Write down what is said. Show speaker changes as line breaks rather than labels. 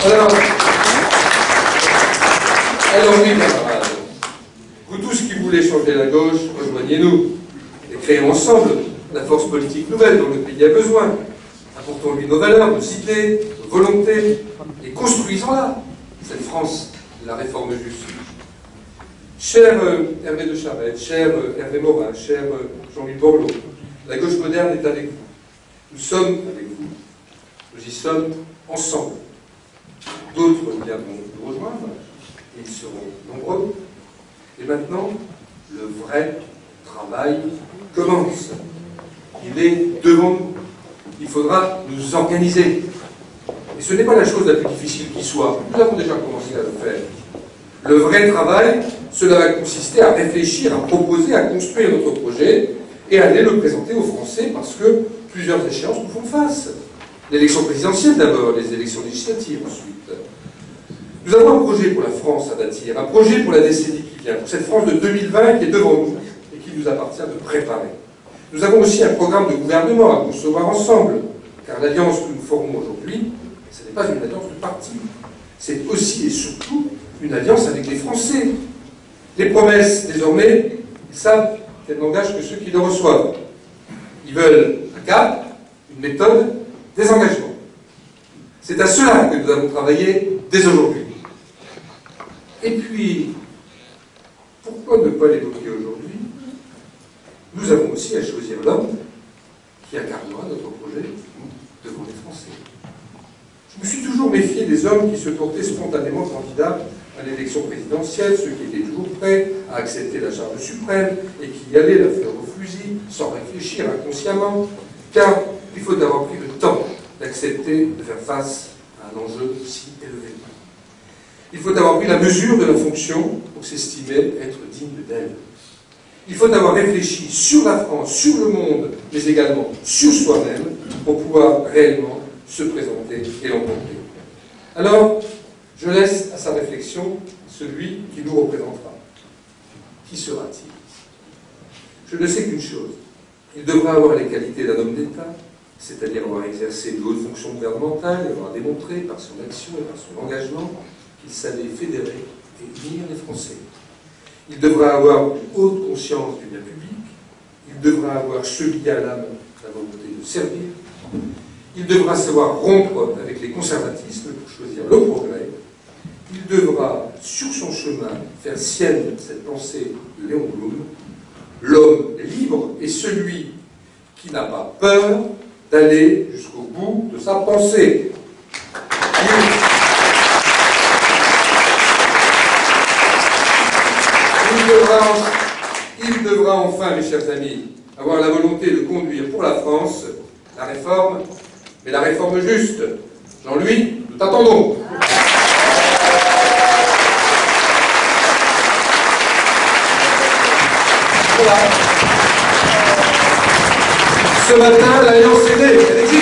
Alors oui, camarades, vous tous qui voulez changer la gauche, rejoignez-nous et créons ensemble la force politique nouvelle dont le pays a besoin. Apportons-lui nos valeurs, nos idées, nos volontés, et construisons-la, cette France de la réforme juste. Cher Hervé de Charette, cher Hervé Morin, cher Jean-Louis Borloo, la gauche moderne est avec vous. Nous sommes avec vous. Nous y sommes ensemble. D'autres viendront nous rejoindre, et ils seront nombreux. Et maintenant, le vrai travail commence. Il est devant nous. Il faudra nous organiser. Et ce n'est pas la chose la plus difficile qui soit. Nous avons déjà commencé à le faire. Le vrai travail, cela va consister à réfléchir, à proposer, à construire notre projet et à aller le présenter aux Français parce que plusieurs échéances nous font face. L'élection présidentielle d'abord, les élections législatives ensuite. Nous avons un projet pour la France à bâtir, un projet pour la décennie qui vient, pour cette France de 2020 qui est devant nous et qui nous appartient de préparer. Nous avons aussi un programme de gouvernement à concevoir ensemble, car l'alliance que nous formons aujourd'hui, ce n'est pas une alliance de parti, c'est aussi et surtout une alliance avec les Français. Les promesses, désormais, ils savent qu'elles n'engagent que ceux qui les reçoivent. Ils veulent un cap, une méthode, des engagements. C'est à cela que nous allons travailler dès aujourd'hui. Et puis, pourquoi ne pas l'évoquer aujourd'hui? Nous avons aussi à choisir l'homme qui incarnera notre projet devant les Français. Je me suis toujours méfié des hommes qui se portaient spontanément candidats à l'élection présidentielle, ceux qui étaient toujours prêts à accepter la charge suprême et qui allaient la faire au fusil sans réfléchir inconsciemment, car il faut avoir pris le temps d'accepter de faire face à un enjeu si élevé. Il faut avoir pris la mesure de la fonction pour s'estimer être digne d'elle. Il faut avoir réfléchi sur la France, sur le monde, mais également sur soi-même pour pouvoir réellement se présenter et l'emporter. Alors, je laisse à sa réflexion celui qui nous représentera. Qui sera-t-il? Je ne sais qu'une chose. Il devra avoir les qualités d'un homme d'État, c'est-à-dire avoir exercé de hautes fonctions gouvernementales et avoir démontré par son action et par son engagement qu'il savait fédérer et unir les Français. Il devra avoir une haute conscience du bien public, il devra avoir chevillé à l'âme la volonté de servir, il devra savoir rompre avec les conservatismes pour choisir le progrès, il devra, sur son chemin, faire sienne cette pensée de Léon Blum: l'homme libre est celui qui n'a pas peur d'aller jusqu'au bout de sa pensée. Il devra enfin, mes chers amis, avoir la volonté de conduire pour la France la réforme, mais la réforme juste. Jean-Louis, nous t'attendons. Voilà. Ce matin, l'Alliance est née, elle existe.